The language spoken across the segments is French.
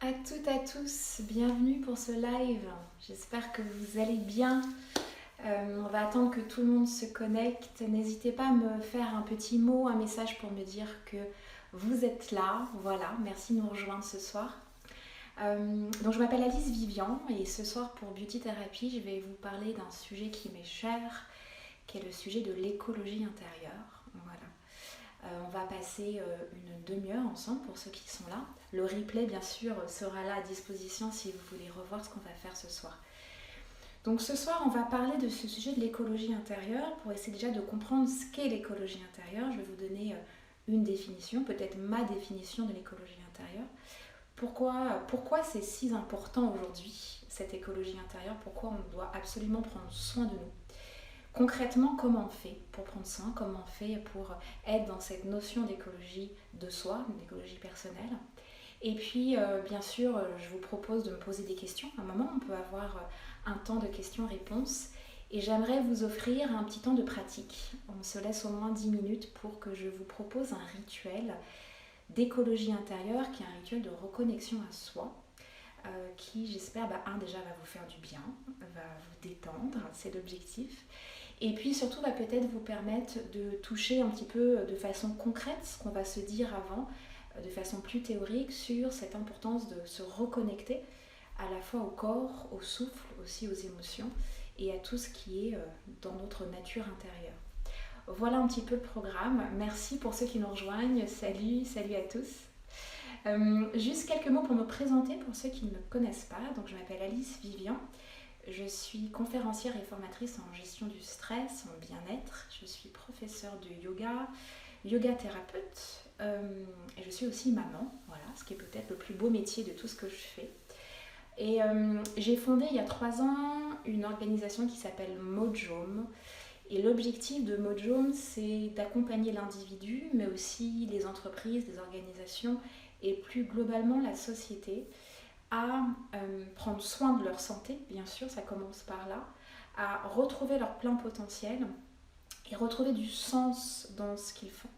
à toutes, à tous, bienvenue pour ce live. J'espère que vous allez bien. On va attendre que tout le monde se connecte. N'hésitez pas à me faire un petit mot, un message pour me dire que vous êtes là. Voilà, merci de nous rejoindre ce soir. Donc je m'appelle Alice Vivian et ce soir pour Beauty Therapy, je vais vous parler d'un sujet qui m'est cher, qui est le sujet de l'écologie intérieure. Voilà. On va passer une demi-heure ensemble pour ceux qui sont là. Le replay, bien sûr, sera là à disposition si vous voulez revoir ce qu'on va faire ce soir. Donc ce soir, on va parler de ce sujet de l'écologie intérieure pour essayer déjà de comprendre ce qu'est l'écologie intérieure. Je vais vous donner une définition, peut-être ma définition de l'écologie intérieure. Pourquoi c'est si important aujourd'hui, cette écologie intérieure? Pourquoi on doit absolument prendre soin de nous? Concrètement, comment on fait pour prendre soin? Comment on fait pour être dans cette notion d'écologie de soi, d'écologie personnelle? Et puis, bien sûr, je vous propose de me poser des questions. À un moment, on peut avoir un temps de questions-réponses. Et j'aimerais vous offrir un petit temps de pratique. On se laisse au moins 10 minutes pour que je vous propose un rituel d'écologie intérieure qui est un rituel de reconnexion à soi. Qui, j'espère, déjà va vous faire du bien, va vous détendre, c'est l'objectif. Et puis surtout va peut-être vous permettre de toucher un petit peu de façon concrète ce qu'on va se dire avant, de façon plus théorique sur cette importance de se reconnecter à la fois au corps, au souffle, aussi aux émotions et à tout ce qui est dans notre nature intérieure. Voilà un petit peu le programme. Merci pour ceux qui nous rejoignent. Salut à tous. Juste quelques mots pour me présenter pour ceux qui ne me connaissent pas. Donc je m'appelle Alice Vivian. Je suis conférencière et formatrice en gestion du stress, en bien-être. Je suis professeure de yoga thérapeute et je suis aussi maman, voilà, ce qui est peut-être le plus beau métier de tout ce que je fais. Et j'ai fondé il y a 3 ans une organisation qui s'appelle Mojom. Et l'objectif de Mojom, c'est d'accompagner l'individu, mais aussi les entreprises, les organisations et plus globalement la société à prendre soin de leur santé, bien sûr, ça commence par là, à retrouver leur plein potentiel et retrouver du sens dans ce qu'ils font.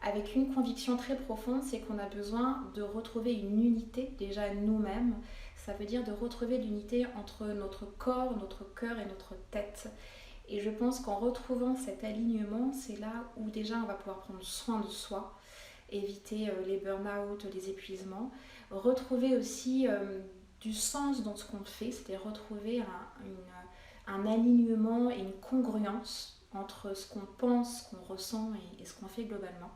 Avec une conviction très profonde, c'est qu'on a besoin de retrouver une unité, déjà nous-mêmes. Ça veut dire de retrouver l'unité entre notre corps, notre cœur et notre tête. Et je pense qu'en retrouvant cet alignement, c'est là où déjà on va pouvoir prendre soin de soi, éviter les burn-out, les épuisements, retrouver aussi du sens dans ce qu'on fait, c'est-à-dire retrouver un alignement et une congruence entre ce qu'on pense, ce qu'on ressent et ce qu'on fait globalement.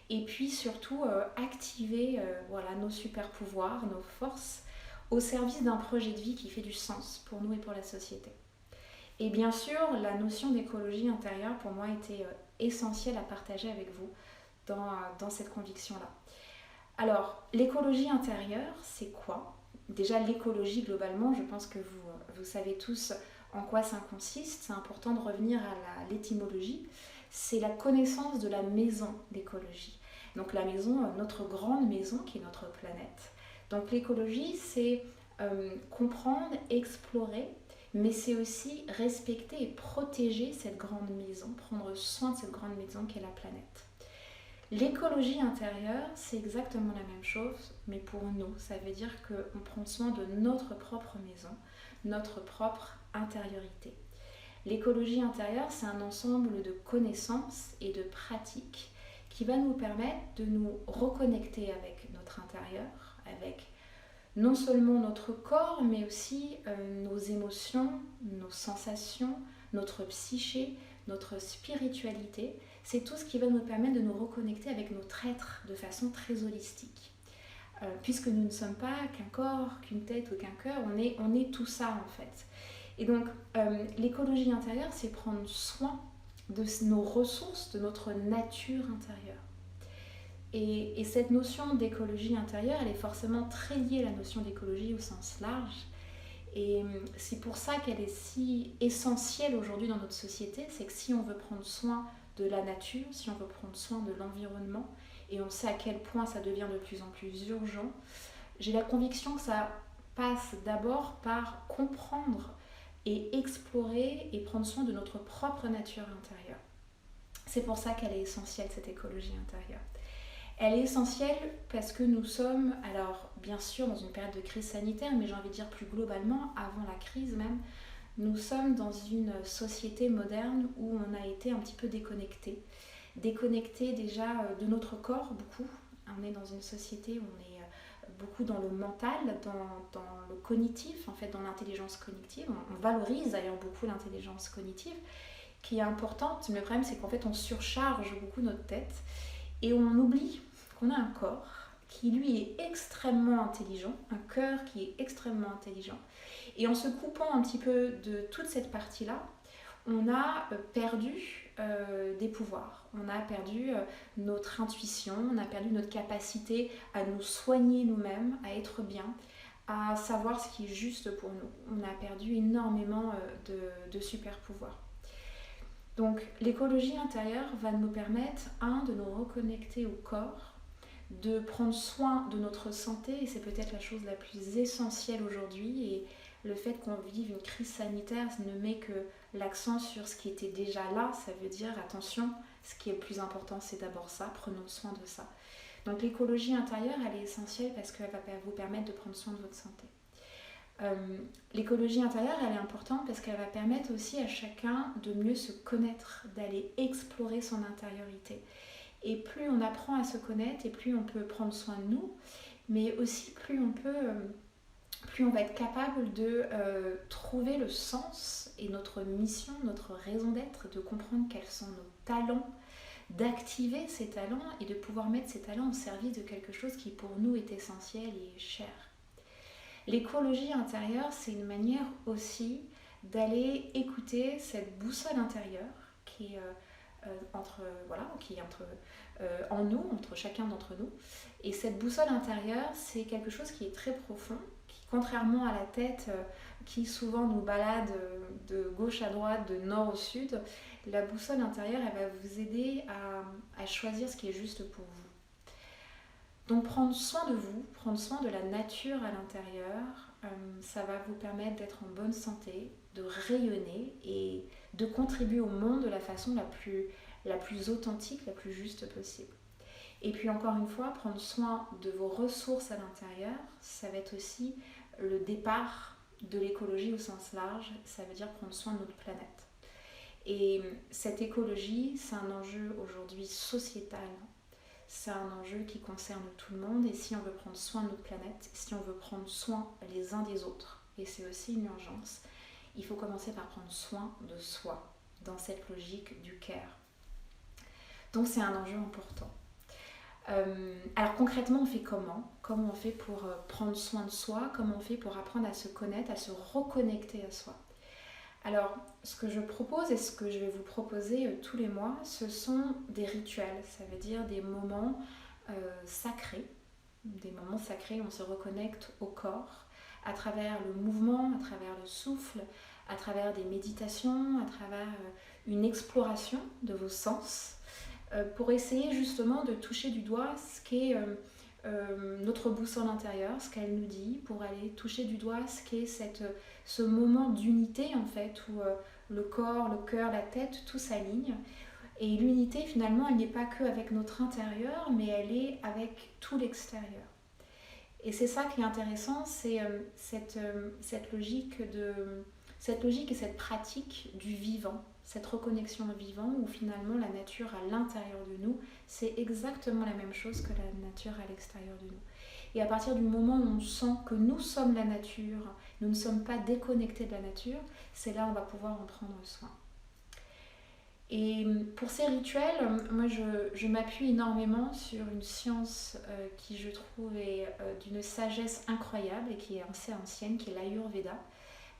Et puis surtout activer nos super pouvoirs, nos forces au service d'un projet de vie qui fait du sens pour nous et pour la société. Et bien sûr, la notion d'écologie intérieure pour moi était essentielle à partager avec vous dans cette conviction-là. Alors, l'écologie intérieure, c'est quoi? Déjà, l'écologie, globalement, je pense que vous savez tous en quoi ça consiste. C'est important de revenir à l'étymologie. C'est la connaissance de la maison d'écologie. Donc la maison, notre grande maison qui est notre planète. Donc l'écologie, c'est comprendre, explorer, mais c'est aussi respecter et protéger cette grande maison, prendre soin de cette grande maison qu'est la planète. L'écologie intérieure, c'est exactement la même chose, mais pour nous, ça veut dire qu'on prend soin de notre propre maison, notre propre intériorité. L'écologie intérieure, c'est un ensemble de connaissances et de pratiques qui va nous permettre de nous reconnecter avec notre intérieur, avec non seulement notre corps, mais aussi nos émotions, nos sensations, notre psyché, notre spiritualité. C'est tout ce qui va nous permettre de nous reconnecter avec notre être de façon très holistique. Puisque nous ne sommes pas qu'un corps, qu'une tête ou qu'un cœur, on est tout ça en fait. Et donc l'écologie intérieure, c'est prendre soin de nos ressources, de notre nature intérieure. Et cette notion d'écologie intérieure, elle est forcément très liée à la notion d'écologie au sens large. Et c'est pour ça qu'elle est si essentielle aujourd'hui dans notre société, c'est que si on veut prendre soin de la nature, si on veut prendre soin de l'environnement, et on sait à quel point ça devient de plus en plus urgent, j'ai la conviction que ça passe d'abord par comprendre et explorer et prendre soin de notre propre nature intérieure. C'est pour ça qu'elle est essentielle, cette écologie intérieure. Elle est essentielle parce que nous sommes, alors bien sûr dans une période de crise sanitaire, mais j'ai envie de dire plus globalement, avant la crise même, nous sommes dans une société moderne où on a été un petit peu déconnecté. Déconnecté déjà de notre corps, beaucoup. On est dans une société où on est beaucoup dans le mental, dans le cognitif, en fait dans l'intelligence cognitive. On valorise d'ailleurs beaucoup l'intelligence cognitive, qui est importante. Mais le problème c'est qu'en fait on surcharge beaucoup notre tête et on oublie qu'on a un corps qui lui est extrêmement intelligent, un cœur qui est extrêmement intelligent. Et en se coupant un petit peu de toute cette partie-là, on a perdu des pouvoirs, on a perdu notre intuition, on a perdu notre capacité à nous soigner nous-mêmes, à être bien, à savoir ce qui est juste pour nous. On a perdu énormément de super pouvoirs. Donc l'écologie intérieure va nous permettre, de nous reconnecter au corps, de prendre soin de notre santé, et c'est peut-être la chose la plus essentielle aujourd'hui. Et le fait qu'on vive une crise sanitaire ne met que l'accent sur ce qui était déjà là. Ça veut dire, attention, ce qui est le plus important, c'est d'abord ça, prenons soin de ça. Donc l'écologie intérieure, elle est essentielle parce qu'elle va vous permettre de prendre soin de votre santé. L'écologie intérieure, elle est importante parce qu'elle va permettre aussi à chacun de mieux se connaître, d'aller explorer son intériorité. Et plus on apprend à se connaître et plus on peut prendre soin de nous, mais aussi plus on va être capable de trouver le sens et notre mission, notre raison d'être, de comprendre quels sont nos talents, d'activer ces talents et de pouvoir mettre ces talents au service de quelque chose qui pour nous est essentiel et cher. L'écologie intérieure, c'est une manière aussi d'aller écouter cette boussole intérieure qui est en nous, entre chacun d'entre nous. Et cette boussole intérieure, c'est quelque chose qui est très profond, qui, contrairement à la tête qui souvent nous balade de gauche à droite, de nord au sud, la boussole intérieure, elle va vous aider à choisir ce qui est juste pour vous. Donc prendre soin de vous, prendre soin de la nature à l'intérieur, ça va vous permettre d'être en bonne santé, de rayonner et de contribuer au monde de la façon la plus authentique, la plus juste possible. Et puis encore une fois, prendre soin de vos ressources à l'intérieur, ça va être aussi le départ de l'écologie au sens large, ça veut dire prendre soin de notre planète. Et cette écologie, c'est un enjeu aujourd'hui sociétal. C'est un enjeu qui concerne tout le monde, et si on veut prendre soin de notre planète, si on veut prendre soin les uns des autres, et c'est aussi une urgence, il faut commencer par prendre soin de soi, dans cette logique du care. Donc c'est un enjeu important. Alors concrètement, on fait comment ? Comment on fait pour prendre soin de soi ? Comment on fait pour apprendre à se connaître, à se reconnecter à soi ? Alors, ce que je propose et ce que je vais vous proposer tous les mois, ce sont des rituels, ça veut dire des moments sacrés. Des moments sacrés où on se reconnecte au corps, à travers le mouvement, à travers le souffle, à travers des méditations, à travers une exploration de vos sens, pour essayer justement de toucher du doigt ce qu'est notre boussole intérieure, ce qu'elle nous dit, pour aller toucher du doigt ce qu'est ce moment d'unité en fait, où le corps, le cœur, la tête, tout s'aligne. Et l'unité finalement, elle n'est pas que avec notre intérieur, mais elle est avec tout l'extérieur. Et c'est ça qui est intéressant, c'est cette logique et cette pratique du vivant, cette reconnexion au vivant, où finalement la nature à l'intérieur de nous, c'est exactement la même chose que la nature à l'extérieur de nous. Et à partir du moment où on sent que nous sommes la nature, nous ne sommes pas déconnectés de la nature, c'est là où on va pouvoir en prendre soin. Et pour ces rituels, moi je m'appuie énormément sur une science qui je trouve est d'une sagesse incroyable et qui est assez ancienne, qui est l'Ayurveda.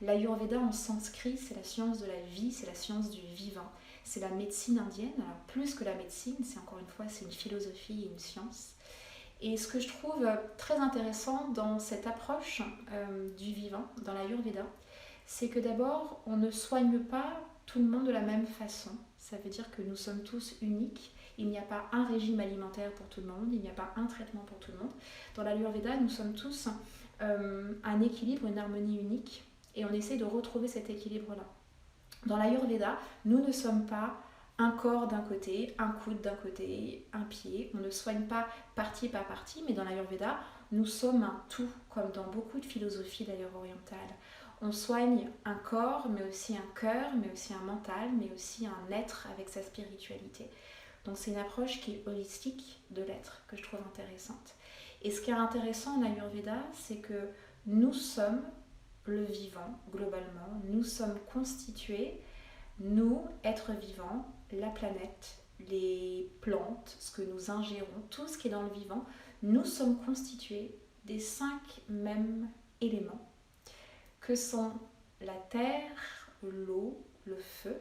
L'Ayurveda en sanskrit, c'est la science de la vie, c'est la science du vivant. C'est la médecine indienne, alors plus que la médecine, c'est encore une fois, c'est une philosophie et une science. Et ce que je trouve très intéressant dans cette approche du vivant, dans l'Ayurveda, c'est que d'abord, on ne soigne pas tout le monde de la même façon. Ça veut dire que nous sommes tous uniques. Il n'y a pas un régime alimentaire pour tout le monde, il n'y a pas un traitement pour tout le monde. Dans l'Ayurveda, nous sommes tous un équilibre, une harmonie unique, et on essaie de retrouver cet équilibre-là. Dans l'Ayurveda, nous ne sommes pas un corps d'un côté, un coude d'un côté, un pied. On ne soigne pas partie par partie, mais dans l'Ayurveda, nous sommes un tout, comme dans beaucoup de philosophies d'ailleurs orientales. On soigne un corps, mais aussi un cœur, mais aussi un mental, mais aussi un être avec sa spiritualité. Donc c'est une approche qui est holistique de l'être, que je trouve intéressante. Et ce qui est intéressant en Ayurveda, c'est que nous sommes le vivant, globalement. Nous sommes constitués, nous, êtres vivants, la planète, les plantes, ce que nous ingérons, tout ce qui est dans le vivant, nous sommes constitués des 5 mêmes éléments que sont la terre, l'eau, le feu,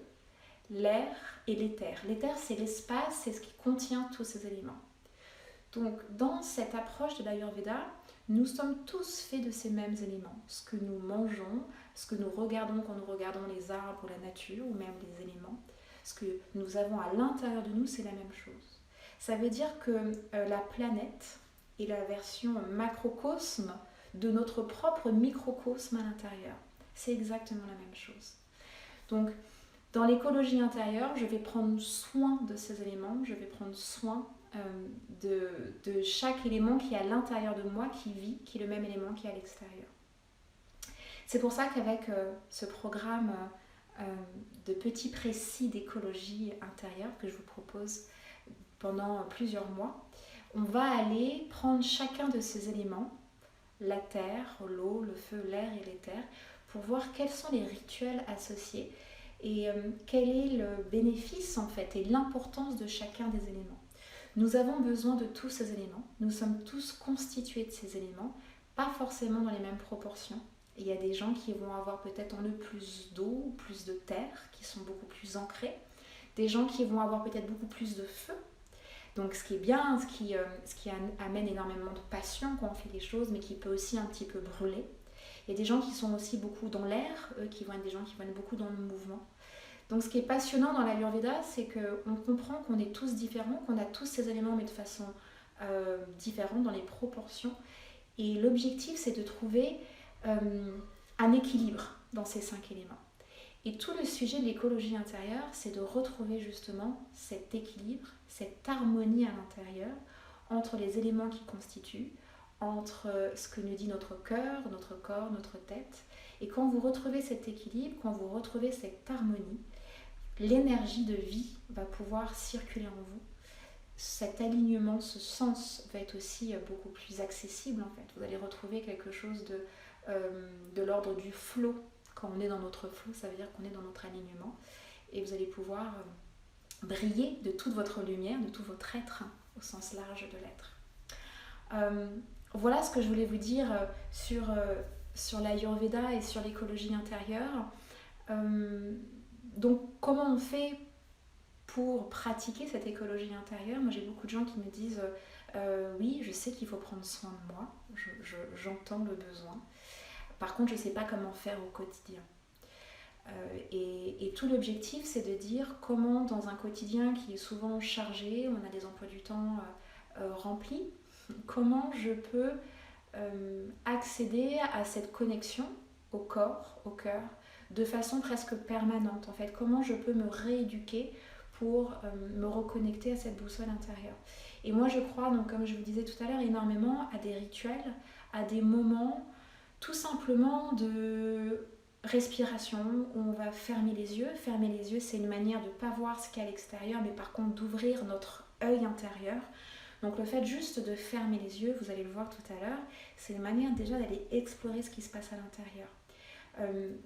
l'air et l'éther. L'éther, c'est l'espace, c'est ce qui contient tous ces éléments. Donc, dans cette approche de l'Ayurveda, nous sommes tous faits de ces mêmes éléments. Ce que nous mangeons, ce que nous regardons quand nous regardons les arbres ou la nature, ou même les éléments, ce que nous avons à l'intérieur de nous, c'est la même chose. Ça veut dire que la planète est la version macrocosme de notre propre microcosme à l'intérieur. C'est exactement la même chose. Donc, dans l'écologie intérieure, je vais prendre soin de ces éléments, je vais prendre soin de chaque élément qui est à l'intérieur de moi, qui vit, qui est le même élément qui est à l'extérieur. C'est pour ça qu'avec ce programme de petits précis d'écologie intérieure que je vous propose pendant plusieurs mois, on va aller prendre chacun de ces éléments, la terre, l'eau, le feu, l'air et l'éther, pour voir quels sont les rituels associés et quel est le bénéfice en fait et l'importance de chacun des éléments. Nous avons besoin de tous ces éléments, nous sommes tous constitués de ces éléments, pas forcément dans les mêmes proportions. Il y a des gens qui vont avoir peut-être en eux plus d'eau ou plus de terre, qui sont beaucoup plus ancrés, des gens qui vont avoir peut-être beaucoup plus de feu. Donc ce qui est bien, ce qui amène énormément de passion quand on fait des choses, mais qui peut aussi un petit peu brûler. Il y a des gens qui sont aussi beaucoup dans l'air, qui vont être des gens qui vont être beaucoup dans le mouvement. Donc ce qui est passionnant dans l'Ayurveda, c'est qu'on comprend qu'on est tous différents, qu'on a tous ces éléments mais de façon différente dans les proportions. Et l'objectif, c'est de trouver un équilibre dans ces 5 éléments. Et tout le sujet de l'écologie intérieure, c'est de retrouver justement cet équilibre, cette harmonie à l'intérieur entre les éléments qui constituent, entre ce que nous dit notre cœur, notre corps, notre tête. Et quand vous retrouvez cet équilibre, quand vous retrouvez cette harmonie, l'énergie de vie va pouvoir circuler en vous. Cet alignement, ce sens va être aussi beaucoup plus accessible en fait. Vous allez retrouver quelque chose de l'ordre du flow. Quand on est dans notre flow, ça veut dire qu'on est dans notre alignement. Et vous allez pouvoir briller de toute votre lumière, de tout votre être, au sens large de l'être. Voilà ce que je voulais vous dire sur l'Ayurveda et sur l'écologie intérieure. Donc comment on fait pour pratiquer cette écologie intérieure? Moi j'ai beaucoup de gens qui me disent oui, je sais qu'il faut prendre soin de moi, j'entends le besoin. Par contre, je ne sais pas comment faire au quotidien. Et tout l'objectif, c'est de dire comment, dans un quotidien qui est souvent chargé, on a des emplois du temps remplis, comment je peux accéder à cette connexion au corps, au cœur, de façon presque permanente. En fait, comment je peux me rééduquer pour me reconnecter à cette boussole intérieure. Et moi, je crois, donc, comme je vous disais tout à l'heure, énormément à des rituels, à des moments tout simplement de respiration où on va fermer les yeux. Fermer les yeux, c'est une manière de ne pas voir ce qu'il y a à l'extérieur, mais par contre d'ouvrir notre œil intérieur. Donc le fait juste de fermer les yeux, vous allez le voir tout à l'heure, c'est une manière déjà d'aller explorer ce qui se passe à l'intérieur.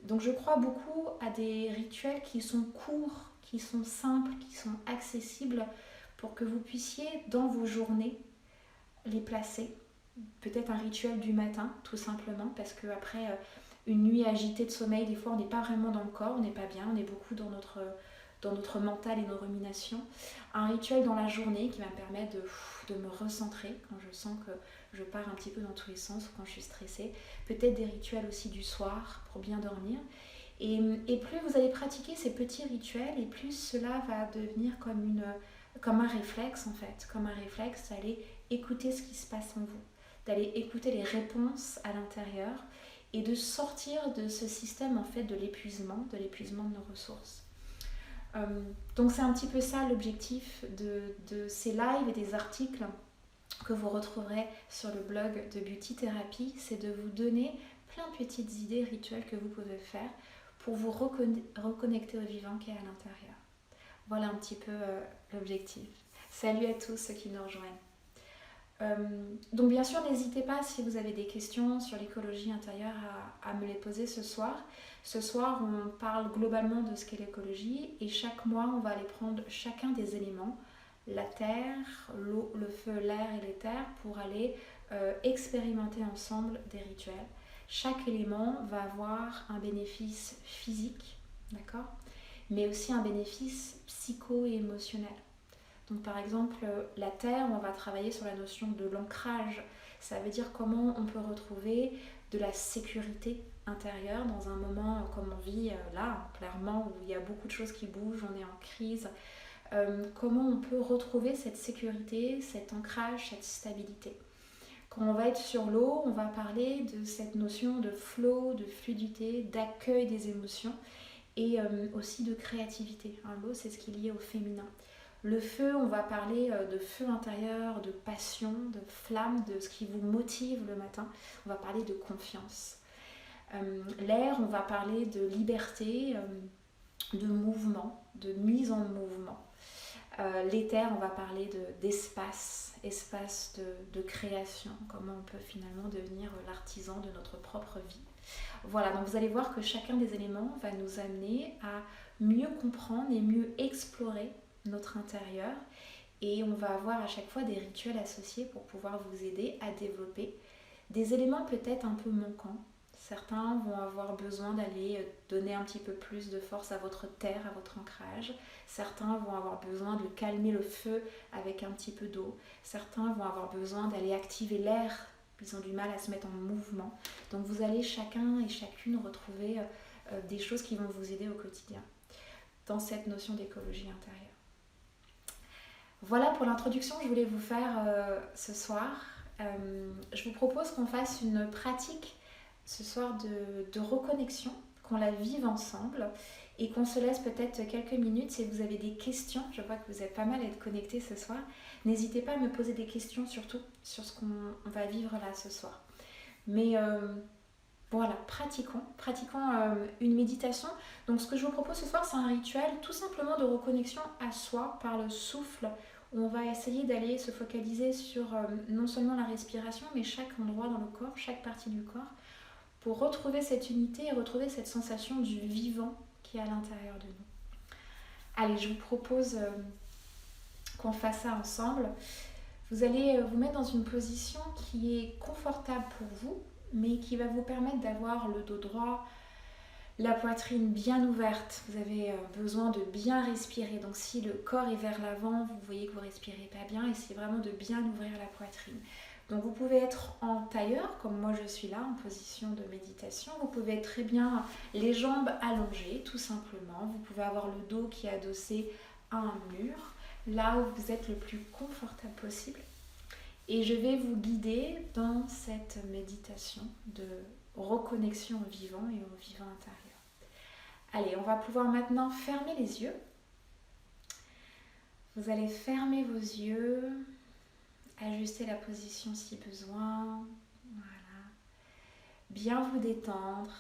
Donc je crois beaucoup à des rituels qui sont courts, qui sont simples, qui sont accessibles pour que vous puissiez dans vos journées les placer. Peut-être un rituel du matin, tout simplement, parce qu'après une nuit agitée de sommeil, des fois on n'est pas vraiment dans le corps, on n'est pas bien, on est beaucoup dans notre mental et nos ruminations. Un rituel dans la journée qui va me permettre de me recentrer quand je sens que je pars un petit peu dans tous les sens ou quand je suis stressée. Peut-être des rituels aussi du soir pour bien dormir. Et plus vous allez pratiquer ces petits rituels, et plus cela va devenir comme un réflexe en fait, comme un réflexe d'aller écouter ce qui se passe en vous, d'aller écouter les réponses à l'intérieur et de sortir de ce système en fait de l'épuisement de nos ressources. Donc c'est un petit peu ça l'objectif de ces lives et des articles que vous retrouverez sur le blog de Beauty Therapy, c'est de vous donner plein de petites idées rituelles que vous pouvez faire pour vous reconnecter au vivant qui est à l'intérieur. Voilà un petit peu l'objectif. Salut à tous ceux qui nous rejoignent. Donc bien sûr, n'hésitez pas si vous avez des questions sur l'écologie intérieure à me les poser ce soir. Ce soir, on parle globalement de ce qu'est l'écologie et chaque mois, on va aller prendre chacun des éléments, la terre, l'eau, le feu, l'air et l'éther, pour aller expérimenter ensemble des rituels. Chaque élément va avoir un bénéfice physique, d'accord, mais aussi un bénéfice psycho et émotionnel. Donc par exemple, la terre, on va travailler sur la notion de l'ancrage. Ça veut dire comment on peut retrouver de la sécurité intérieure dans un moment comme on vit là, clairement, où il y a beaucoup de choses qui bougent, on est en crise. Comment on peut retrouver cette sécurité, cet ancrage, cette stabilité. Quand on va être sur l'eau, on va parler de cette notion de flow, de fluidité, d'accueil des émotions et aussi de créativité. L'eau, c'est ce qui est lié au féminin. Le feu, on va parler de feu intérieur, de passion, de flamme, de ce qui vous motive le matin. On va parler de confiance. L'air, on va parler de liberté, de mouvement, de mise en mouvement. L'éther, on va parler d'espace, espace de création, comment on peut finalement devenir l'artisan de notre propre vie. Voilà, donc vous allez voir que chacun des éléments va nous amener à mieux comprendre et mieux explorer notre intérieur et on va avoir à chaque fois des rituels associés pour pouvoir vous aider à développer des éléments peut-être un peu manquants. Certains vont avoir besoin d'aller donner un petit peu plus de force à votre terre, à votre ancrage. Certains vont avoir besoin de calmer le feu avec un petit peu d'eau. Certains vont avoir besoin d'aller activer l'air. Ils ont du mal à se mettre en mouvement. Donc vous allez chacun et chacune retrouver des choses qui vont vous aider au quotidien dans cette notion d'écologie intérieure. Voilà pour l'introduction que je voulais vous faire ce soir. Je vous propose qu'on fasse une pratique ce soir de reconnexion, qu'on la vive ensemble et qu'on se laisse peut-être quelques minutes. Si vous avez des questions, je vois que vous êtes pas mal à être connectés ce soir, n'hésitez pas à me poser des questions surtout sur ce qu'on va vivre là ce soir. Mais voilà, pratiquons une méditation. Donc ce que je vous propose ce soir, c'est un rituel tout simplement de reconnexion à soi par le souffle, où on va essayer d'aller se focaliser sur non seulement la respiration, mais chaque endroit dans le corps, chaque partie du corps, pour retrouver cette unité et retrouver cette sensation du vivant qui est à l'intérieur de nous. Allez, je vous propose qu'on fasse ça ensemble. Vous allez vous mettre dans une position qui est confortable pour vous, mais qui va vous permettre d'avoir le dos droit, la poitrine bien ouverte. Vous avez besoin de bien respirer. Donc si le corps est vers l'avant, vous voyez que vous ne respirez pas bien, essayez vraiment de bien ouvrir la poitrine. Donc vous pouvez être en tailleur, comme moi je suis là, en position de méditation. Vous pouvez être très bien les jambes allongées, tout simplement. Vous pouvez avoir le dos qui est adossé à un mur, là où vous êtes le plus confortable possible. Et je vais vous guider dans cette méditation de reconnexion au vivant et au vivant intérieur. Allez, on va pouvoir maintenant fermer les yeux. Vous allez fermer vos yeux, ajuster la position si besoin. Voilà. Bien vous détendre.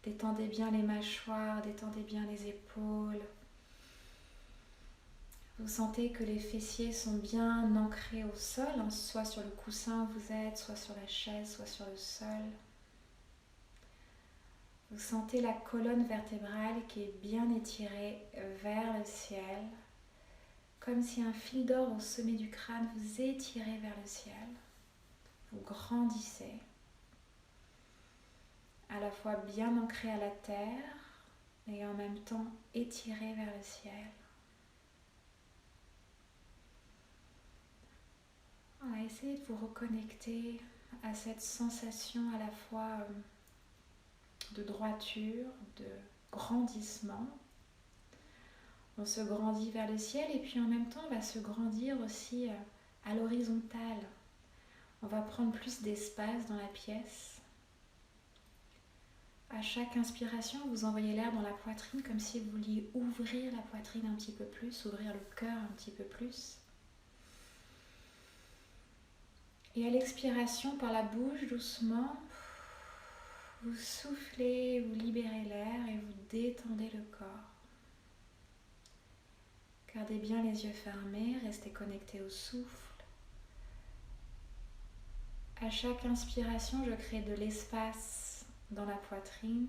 Détendez bien les mâchoires, détendez bien les épaules. Vous sentez que les fessiers sont bien ancrés au sol, soit sur le coussin où vous êtes, soit sur la chaise, soit sur le sol. Vous sentez la colonne vertébrale qui est bien étirée vers le ciel, comme si un fil d'or au sommet du crâne vous étirait vers le ciel. Vous grandissez, à la fois bien ancré à la terre et en même temps étiré vers le ciel. Voilà, essayez de vous reconnecter à cette sensation à la fois de droiture, de grandissement. On se grandit vers le ciel et puis en même temps on va se grandir aussi à l'horizontale. On va prendre plus d'espace dans la pièce. À chaque inspiration, vous envoyez l'air dans la poitrine comme si vous vouliez ouvrir la poitrine un petit peu plus, ouvrir le cœur un petit peu plus. Et à l'expiration, par la bouche, doucement, vous soufflez, vous libérez l'air et vous détendez le corps. Gardez bien les yeux fermés, restez connectés au souffle. À chaque inspiration, je crée de l'espace dans la poitrine.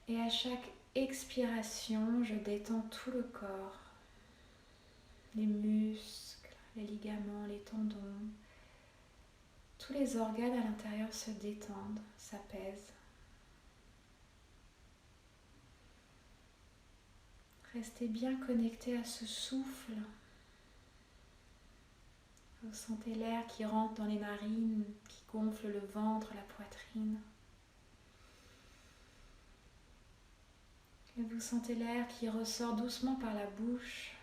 Et à chaque expiration, je détends tout le corps. Les muscles, les ligaments, les tendons. Tous les organes à l'intérieur se détendent, s'apaisent. Restez bien connecté à ce souffle. Vous sentez l'air qui rentre dans les narines, qui gonfle le ventre, la poitrine. Et vous sentez l'air qui ressort doucement par la bouche,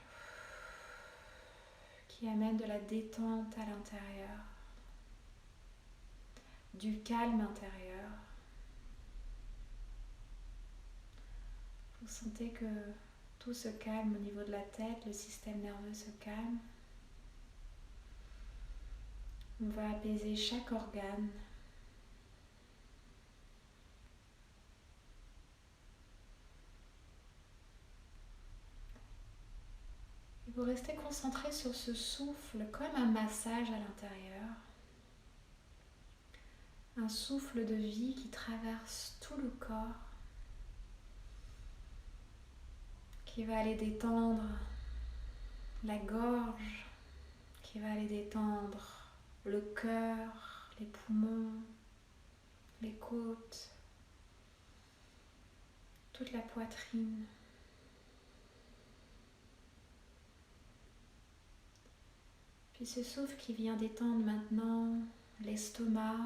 qui amène de la détente à l'intérieur, du calme intérieur. Vous sentez que tout se calme au niveau de la tête, le système nerveux se calme. On va apaiser chaque organe. Et vous restez concentré sur ce souffle comme un massage à l'intérieur. Un souffle de vie qui traverse tout le corps, qui va aller détendre la gorge, qui va aller détendre le cœur, les poumons, les côtes, toute la poitrine. Puis ce souffle qui vient détendre maintenant l'estomac,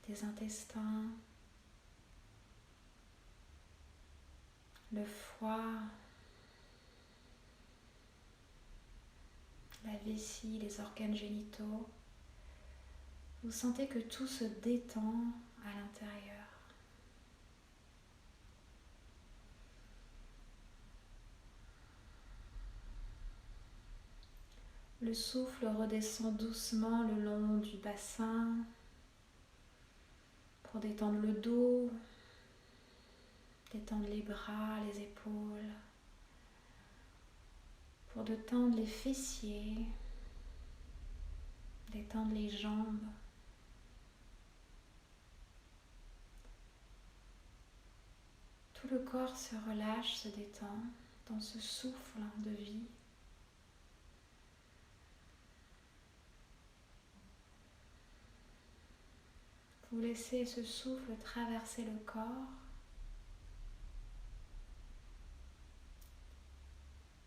les intestins, le foie, la vessie, les organes génitaux. Vous sentez que tout se détend à l'intérieur. Le souffle redescend doucement le long du bassin pour détendre le dos, détendre les bras, les épaules, pour détendre les fessiers, détendre les jambes. Tout le corps se relâche, se détend dans ce souffle de vie. Vous laissez ce souffle traverser le corps.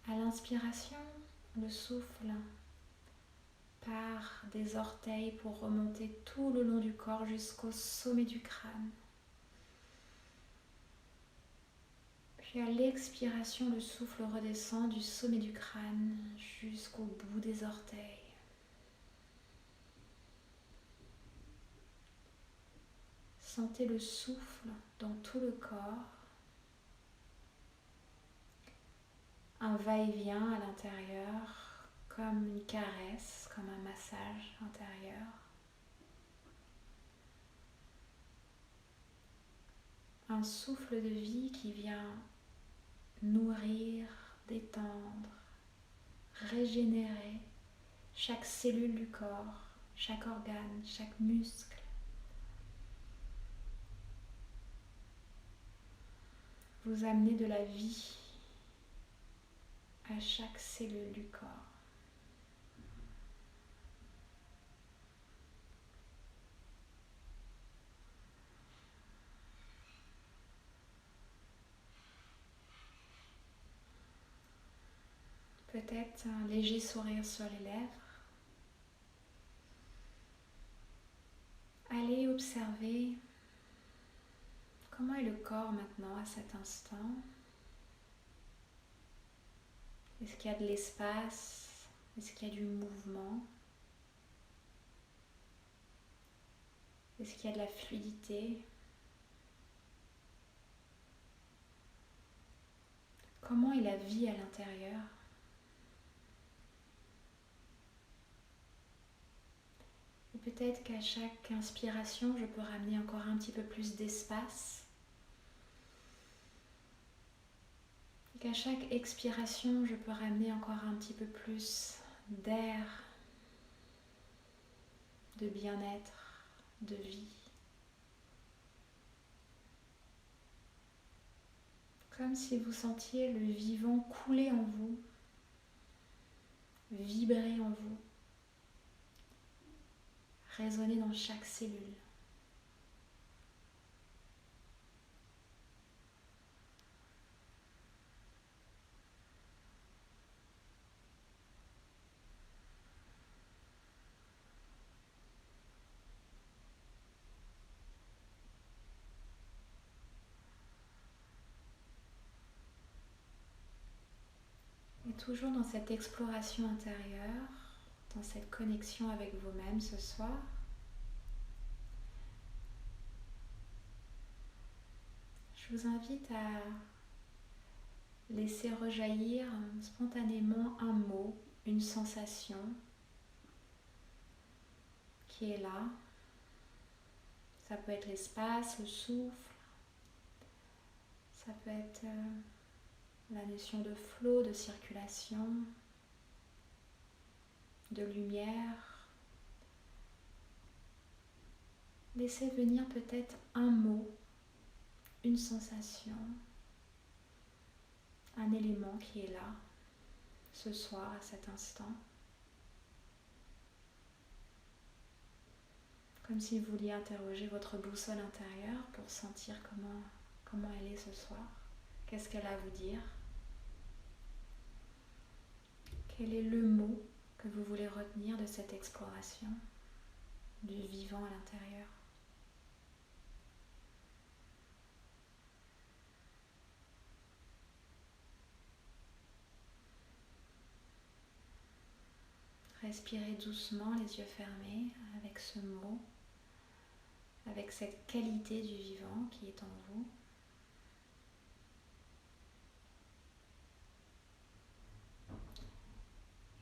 À l'inspiration, le souffle part des orteils pour remonter tout le long du corps jusqu'au sommet du crâne. Puis à l'expiration, le souffle redescend du sommet du crâne jusqu'au bout des orteils. Sentez le souffle dans tout le corps. Un va-et-vient à l'intérieur, comme une caresse, comme un massage intérieur. Un souffle de vie qui vient nourrir, détendre, régénérer chaque cellule du corps, chaque organe, chaque muscle. Vous amenez de la vie à chaque cellule du corps. Peut-être un léger sourire sur les lèvres. Allez observer comment est le corps maintenant à cet instant. Est-ce qu'il y a de l'espace? Est-ce qu'il y a du mouvement? Est-ce qu'il y a de la fluidité? Comment est la vie à l'intérieur? Et peut-être qu'à chaque inspiration, je peux ramener encore un petit peu plus d'espace. Et qu'à chaque expiration, je peux ramener encore un petit peu plus d'air, de bien-être, de vie. Comme si vous sentiez le vivant couler en vous, vibrer en vous, résonner dans chaque cellule. Et toujours dans cette exploration intérieure, dans cette connexion avec vous-même ce soir, je vous invite à laisser rejaillir spontanément un mot, une sensation qui est là. Ça peut être l'espace, le souffle, ça peut être la notion de flot, de circulation, de lumière. Laissez venir peut-être un mot, une sensation, un élément qui est là, ce soir, à cet instant. Comme si vous vouliez interroger votre boussole intérieure pour sentir comment elle est ce soir. Qu'est-ce qu'elle a à vous dire? Quel est le mot que vous voulez retenir de cette exploration du vivant à l'intérieur? Respirez doucement, les yeux fermés, avec ce mot, avec cette qualité du vivant qui est en vous.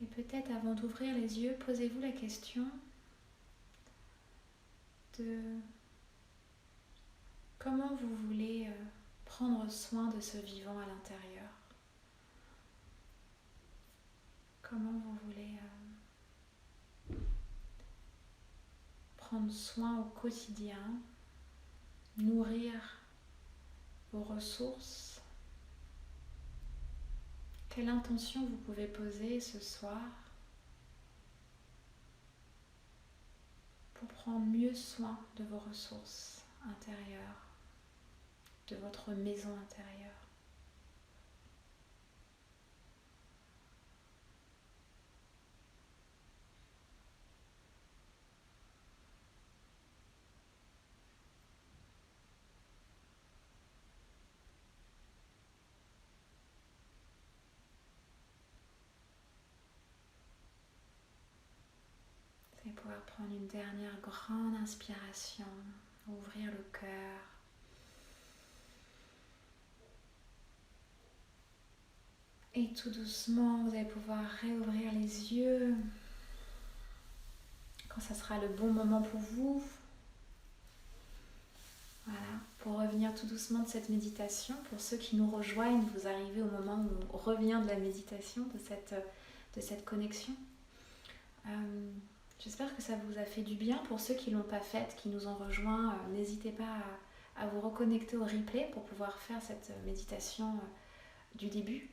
Et peut-être avant d'ouvrir les yeux, posez-vous la question de comment vous voulez prendre soin de ce vivant à l'intérieur. Comment vous voulez prendre soin au quotidien, nourrir vos ressources. Quelle intention vous pouvez poser ce soir pour prendre mieux soin de vos ressources intérieures, de votre maison intérieure. Vous allez pouvoir prendre une dernière grande inspiration, ouvrir le cœur. Et tout doucement, vous allez pouvoir réouvrir les yeux quand ça sera le bon moment pour vous. Voilà, pour revenir tout doucement de cette méditation, pour ceux qui nous rejoignent, vous arrivez au moment où on revient de la méditation, de cette connexion. J'espère que ça vous a fait du bien. Pour ceux qui ne l'ont pas faite, qui nous ont rejoints, n'hésitez pas à vous reconnecter au replay pour pouvoir faire cette méditation du début.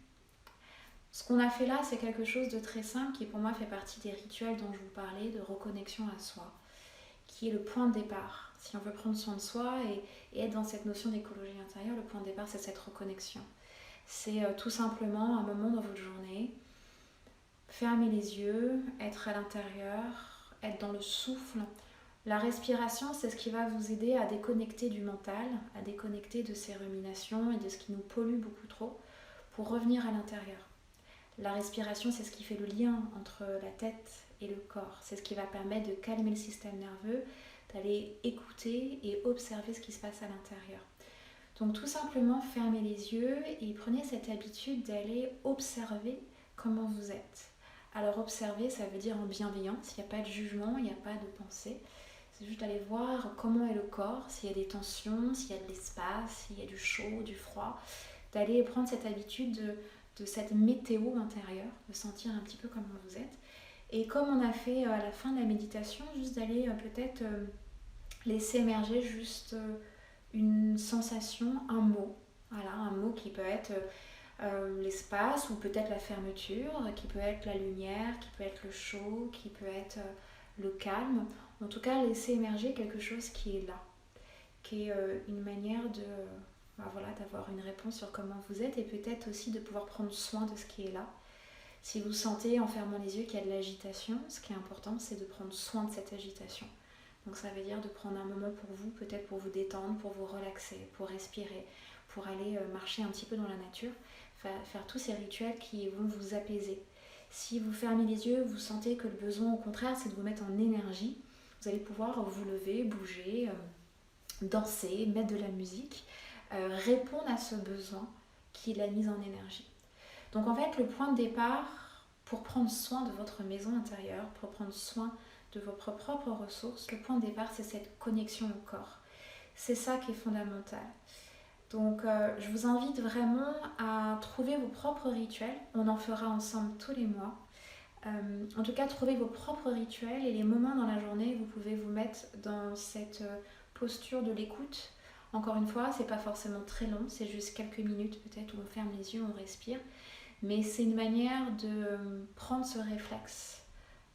Ce qu'on a fait là, c'est quelque chose de très simple qui pour moi fait partie des rituels dont je vous parlais, de reconnexion à soi, qui est le point de départ. Si on veut prendre soin de soi et être dans cette notion d'écologie intérieure, le point de départ, c'est cette reconnexion. C'est tout simplement un moment dans votre journée, fermer les yeux, être à l'intérieur, être dans le souffle. La respiration, c'est ce qui va vous aider à déconnecter du mental, à déconnecter de ces ruminations et de ce qui nous pollue beaucoup trop, pour revenir à l'intérieur. La respiration, c'est ce qui fait le lien entre la tête et le corps. C'est ce qui va permettre de calmer le système nerveux, d'aller écouter et observer ce qui se passe à l'intérieur. Donc tout simplement fermez les yeux et prenez cette habitude d'aller observer comment vous êtes. Alors observer, ça veut dire en bienveillance, il n'y a pas de jugement, il n'y a pas de pensée. C'est juste d'aller voir comment est le corps, s'il y a des tensions, s'il y a de l'espace, s'il y a du chaud, du froid. D'aller prendre cette habitude de cette météo intérieure, de sentir un petit peu comment vous êtes. Et comme on a fait à la fin de la méditation, juste d'aller peut-être laisser émerger juste une sensation, un mot. Voilà, un mot qui peut être l'espace ou peut-être la fermeture, qui peut être la lumière, qui peut être le chaud, qui peut être le calme. En tout cas, laisser émerger quelque chose qui est là, qui est une manière de, voilà, d'avoir une réponse sur comment vous êtes et peut-être aussi de pouvoir prendre soin de ce qui est là. Si vous sentez en fermant les yeux qu'il y a de l'agitation, ce qui est important, c'est de prendre soin de cette agitation. Donc ça veut dire de prendre un moment pour vous, peut-être pour vous détendre, pour vous relaxer, pour respirer, pour aller marcher un petit peu dans la nature, faire tous ces rituels qui vont vous apaiser. Si vous fermez les yeux, vous sentez que le besoin au contraire c'est de vous mettre en énergie, vous allez pouvoir vous lever, bouger, danser, mettre de la musique, répondre à ce besoin qui est la mise en énergie. Donc en fait le point de départ pour prendre soin de votre maison intérieure, pour prendre soin de vos propres ressources, le point de départ c'est cette connexion au corps. C'est ça qui est fondamental. Donc je vous invite vraiment à trouver vos propres rituels. On en fera ensemble tous les mois. En tout cas, trouvez vos propres rituels et les moments dans la journée, vous pouvez vous mettre dans cette posture de l'écoute. Encore une fois, c'est pas forcément très long, c'est juste quelques minutes peut-être où on ferme les yeux, on respire. Mais c'est une manière de prendre ce réflexe,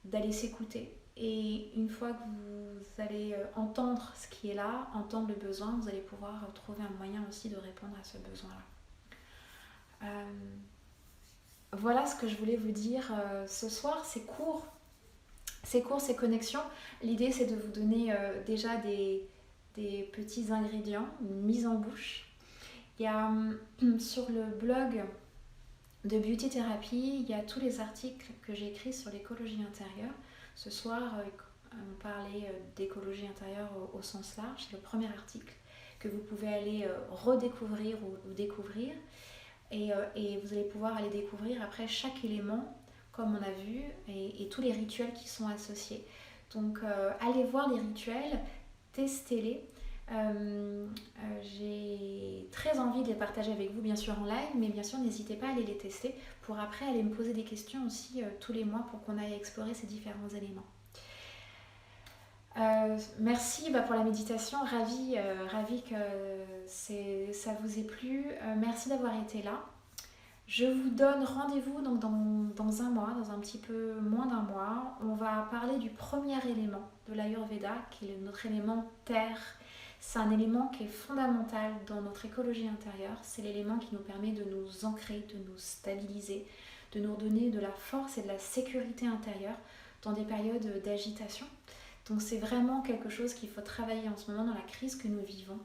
d'aller s'écouter. Et une fois que vous allez entendre ce qui est là, entendre le besoin, vous allez pouvoir trouver un moyen aussi de répondre à ce besoin-là. Voilà ce que je voulais vous dire ce soir. C'est court, ces connexions. L'idée, c'est de vous donner déjà des petits ingrédients, une mise en bouche. Il y a sur le blog de Beauty Therapy, il y a tous les articles que j'ai écrits sur l'écologie intérieure. Ce soir, on parlait d'écologie intérieure au sens large. C'est le premier article que vous pouvez aller redécouvrir ou découvrir. Et vous allez pouvoir aller découvrir après chaque élément, comme on a vu, et tous les rituels qui sont associés. Donc, allez voir les rituels, testez-les. J'ai très envie de les partager avec vous, bien sûr en live, mais bien sûr n'hésitez pas à aller les tester pour après aller me poser des questions aussi tous les mois pour qu'on aille explorer ces différents éléments. Merci pour la méditation, ravie que ça vous ait plu. Merci d'avoir été là. Je vous donne rendez-vous donc dans un mois, dans un petit peu moins d'un mois. On va parler du premier élément de l'Ayurveda, qui est notre élément terre. C'est un élément qui est fondamental dans notre écologie intérieure. C'est l'élément qui nous permet de nous ancrer, de nous stabiliser, de nous donner de la force et de la sécurité intérieure dans des périodes d'agitation. Donc c'est vraiment quelque chose qu'il faut travailler en ce moment dans la crise que nous vivons.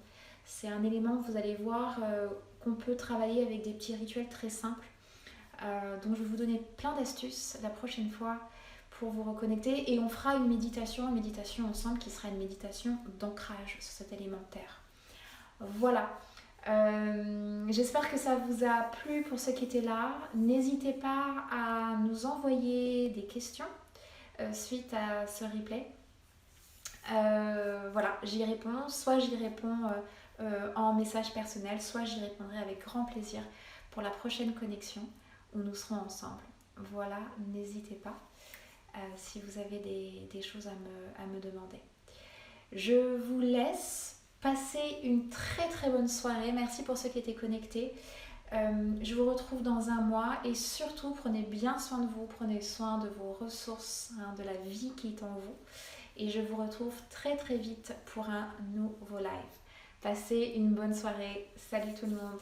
C'est un élément que vous allez voir qu'on peut travailler avec des petits rituels très simples. Donc je vais vous donner plein d'astuces la prochaine fois pour vous reconnecter et on fera une méditation ensemble qui sera une méditation d'ancrage sur cet élément terre. Voilà. J'espère que ça vous a plu pour ceux qui étaient là. N'hésitez pas à nous envoyer des questions suite à ce replay. Voilà, j'y réponds. Soit j'y réponds en message personnel, soit j'y répondrai avec grand plaisir pour la prochaine connexion où nous serons ensemble. Voilà, n'hésitez pas si vous avez des choses à me demander. Je vous laisse passer une très très bonne soirée. Merci pour ceux qui étaient connectés. Je vous retrouve dans un mois et surtout prenez bien soin de vous, prenez soin de vos ressources, de la vie qui est en vous. Et je vous retrouve très très vite pour un nouveau live. Passez une bonne soirée. Salut tout le monde.